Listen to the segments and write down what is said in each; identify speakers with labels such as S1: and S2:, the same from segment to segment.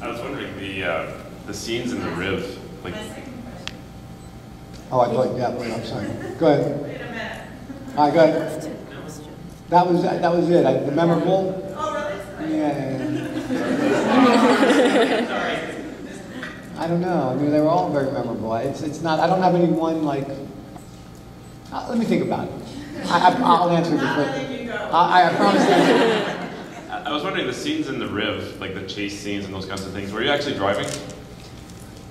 S1: I was wondering the scenes in the Riv, like.
S2: Oh, I thought, yeah, wait, I'm sorry. Go ahead. Wait a minute. All right, go ahead. That was it. The memorable.
S3: Oh, really?
S2: Yeah. I don't know. I mean, they were all very memorable. It's not. I don't have any one like. Let me think about it. I'll answer this quickly. I promise to answer.
S1: I was wondering the scenes in the Riv, like the chase scenes and those kinds of things. Were you actually driving?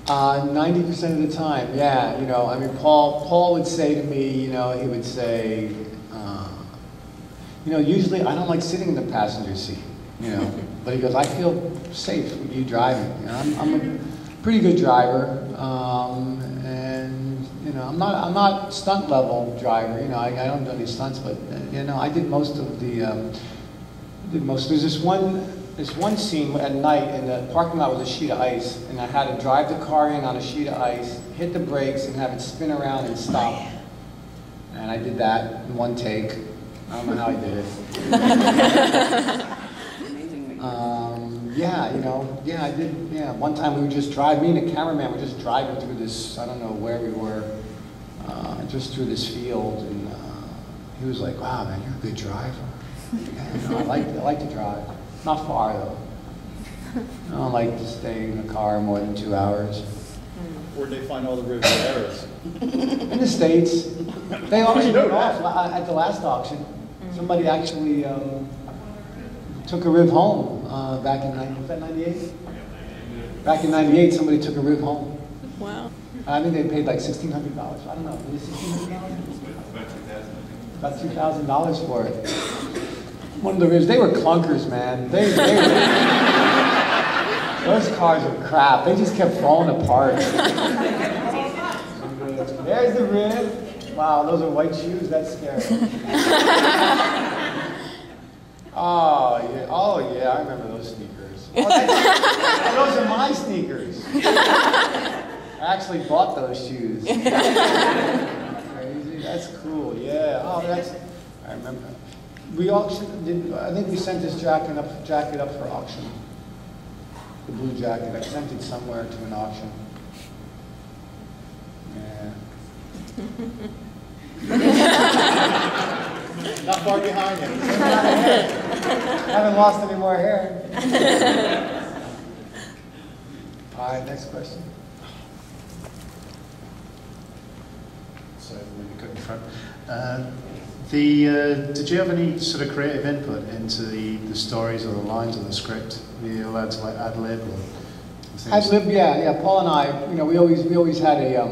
S2: 90% of the time, yeah. You know, I mean, Paul would say to me, you know, he would say, you know, usually I don't like sitting in the passenger seat, you know. But he goes, I feel safe with you driving. You know, I'm a pretty good driver, and you know, I'm not stunt level driver. You know, I don't do any stunts, but you know, I did most of the. There's this one scene at night, and the parking lot was a sheet of ice, and I had to drive the car in on a sheet of ice, hit the brakes, and have it spin around and stop. And I did that in one take. I don't know how I did it. Yeah, you know, yeah, I did. Yeah, one time we would just drive. Me and the cameraman were just driving through this. I don't know where we were, just through this field, and he was like, "Wow, man, you're a good driver." Yeah, you know, I like to drive. Not far though. I don't like to stay in the car more than 2 hours.
S4: Where'd they find all the Riv errors?
S2: In the States. They auctioned it off at the last auction. Somebody actually took a Riv home back in, was that 98? Back in 98, somebody took a Riv home.
S5: Wow.
S2: I think they paid like $1,600. I don't know, $1,600? About $2,000 for it. One of the Rivs, they were clunkers, man. Those cars were crap. They just kept falling apart. There's the Riv. Wow, those are white shoes. That's scary. Oh yeah, I remember those sneakers. Oh, those are my sneakers. I actually bought those shoes. Crazy. That's cool. Yeah. Oh, I remember. We auctioned. I think we sent this jacket up for auction. The blue jacket. I sent it somewhere to an auction. Yeah.
S4: Not far behind him.
S2: I haven't lost any more hair. All right, next question.
S6: So maybe cut in front. Did you have any sort of creative input into the stories or the lines of the script? Were you allowed to like ad lib or things?
S2: Ad lib, yeah. Paul and I, you know, we always had a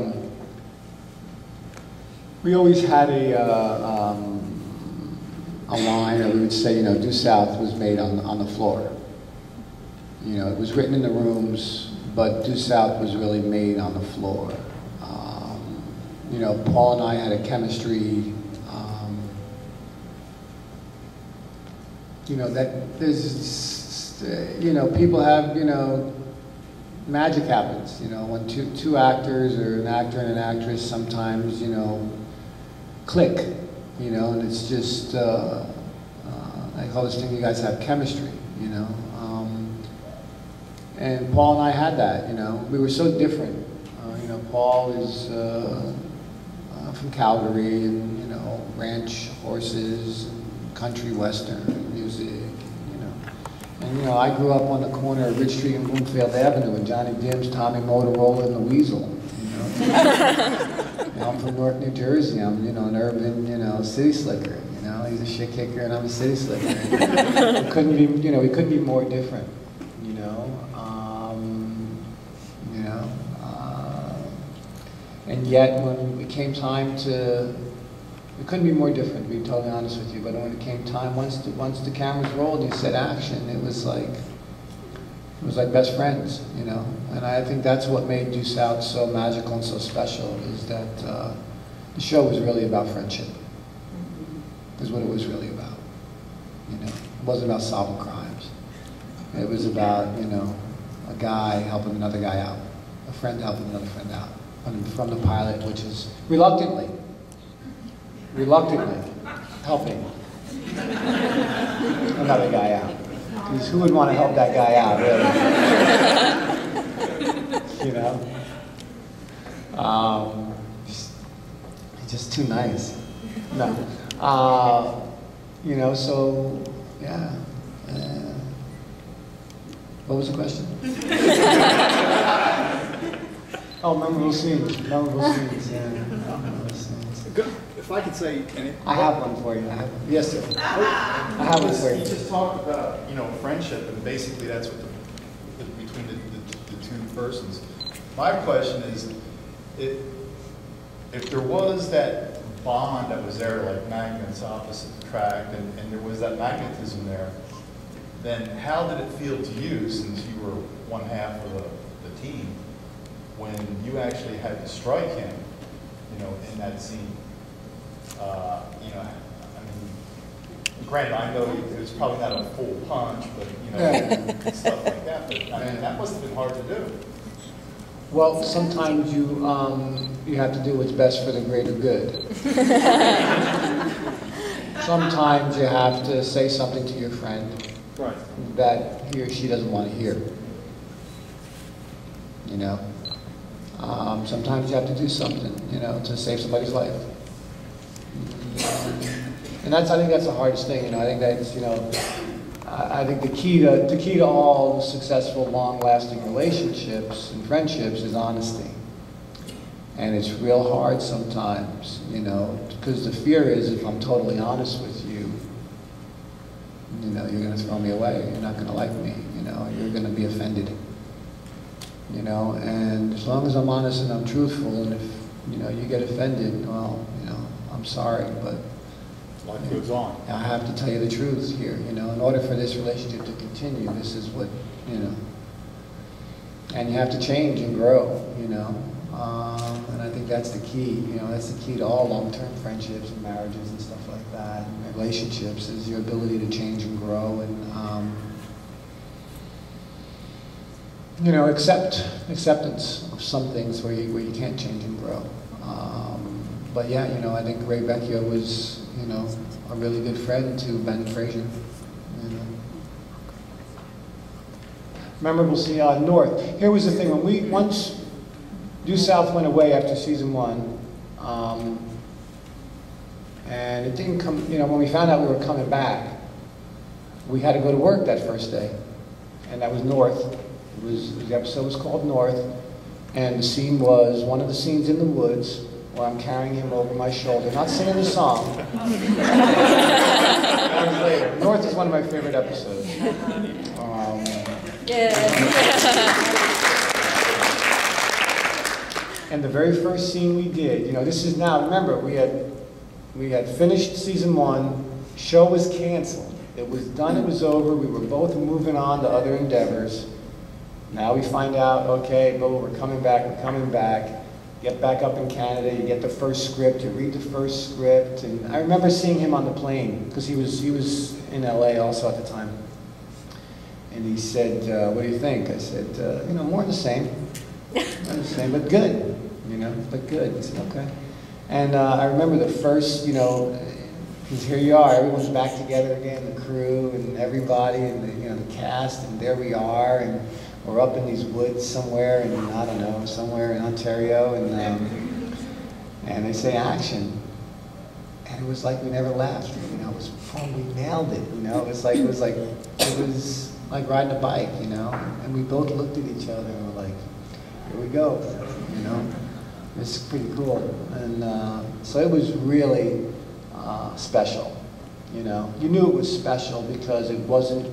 S2: line that we would say, you know, Due South was made on the floor. You know, it was written in the rooms, but Due South was really made on the floor. You know, Paul and I had a chemistry. You know, that there's, you know, people have, you know, magic happens, you know, when two actors or an actor and an actress sometimes, you know, click, you know, and it's just, I call this thing, you guys have chemistry, you know. And Paul and I had that, you know. We were so different. You know, Paul is from Calgary and, you know, ranch horses, and country western music, you know. And, you know, I grew up on the corner of Ridge Street and Bloomfield Avenue with Johnny Dims, Tommy Motorola, and the Weasel, you know. You know, I'm from Newark, New Jersey. I'm, you know, an urban, you know, city slicker, you know. He's a shit kicker and I'm a city slicker. We couldn't be, you know, we couldn't be more different, you know. And yet, when it came time to, it couldn't be more different, to be totally honest with you, but when it came time, once the cameras rolled and you said action, it was like best friends, you know? And I think that's what made Due South so magical and so special, is that the show was really about friendship, is what it was really about, you know? It wasn't about solving crimes. It was about, you know, a guy helping another guy out, a friend helping another friend out. From the pilot, which is reluctantly helping another guy out. Because who would want to help that guy out, really? You know? Just too nice. No. You know, so, yeah. What was the question? Oh, memorable scenes. Memorable scenes, yeah. Memorable scenes.
S4: If I could say anything.
S2: I have one for you. Yes, sir. I have one for
S6: You
S2: you.
S6: just talked about, you know, friendship, and basically that's what between the two persons. My question is, if there was that bond that was there, like magnets opposite attract, and there was that magnetism there, then how did it feel to you, since you were one half of the team, when you actually had to strike him, you know, in that scene? You know, I mean, granted, I know it was probably not a full punch, but, you know, stuff like that. But, I mean, that must have been hard to do.
S2: Well, sometimes you have to do what's best for the greater good. Sometimes you have to say something to your friend that he or she doesn't want to hear. You know? Sometimes you have to do something, you know, to save somebody's life. And I think that's the hardest thing, you know. I think that's, you know, I think the key to all successful, long-lasting relationships and friendships is honesty. And it's real hard sometimes, you know, because the fear is, if I'm totally honest with you, you know, you're going to throw me away. You're not going to like me. You know, you're going to be offended. You know, and as long as I'm honest and I'm truthful, and if, you know, you get offended, well, you know, I'm sorry, but
S4: Life goes on.
S2: I have to tell you the truth here. You know, in order for this relationship to continue, this is what, you know, and you have to change and grow. You know, and I think that's the key. You know, that's the key to all long-term friendships and marriages and stuff like that, and relationships, is your ability to change and grow, and you know, acceptance of some things where you can't change and grow. But yeah, you know, I think Ray Vecchio was, you know, a really good friend to Ben Fraser. You know. Memorable scene, North. Here was the thing, when once Due South went away after season 1, and it didn't come, you know, when we found out we were coming back, we had to go to work that first day, and that was North. The episode was called North, and the scene was one of the scenes in the woods where I'm carrying him over my shoulder, not singing the song. That was later. North is one of my favorite episodes. And the very first scene we did, you know, this is now, remember, we had finished season 1, show was canceled. It was done, it was over, we were both moving on to other endeavors. Now we find out, okay, we're coming back, get back up in Canada, you get the first script, you read the first script, and I remember seeing him on the plane, because he was in LA also at the time. And he said, what do you think? I said, you know, more of the same. More of the same, but good, you know, but good. He said, okay. And I remember the first, you know, because here you are, everyone's back together again, the crew and everybody, and the, you know, the cast, and there we are, and we're up in these woods somewhere, and I don't know, somewhere in Ontario, and they say action, and it was like we never laughed. You know, it was fun. We nailed it. You know, it was like riding a bike. You know, and we both looked at each other and were like, here we go. You know, it's pretty cool, and so it was really special. You know, you knew it was special because it wasn't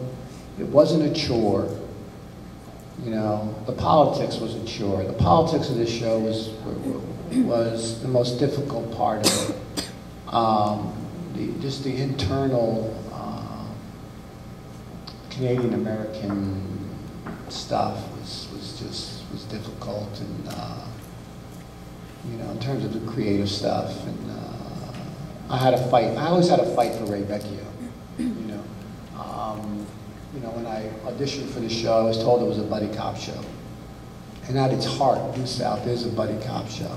S2: a chore. You know, the politics was a chore. The politics of this show was the most difficult part of it. Just the internal Canadian American stuff was difficult, and you know, in terms of the creative stuff. And I had a fight. I always had a fight for Ray Vecchio. You know, when I auditioned for the show, I was told it was a buddy cop show. And at its heart, Due South is a buddy cop show.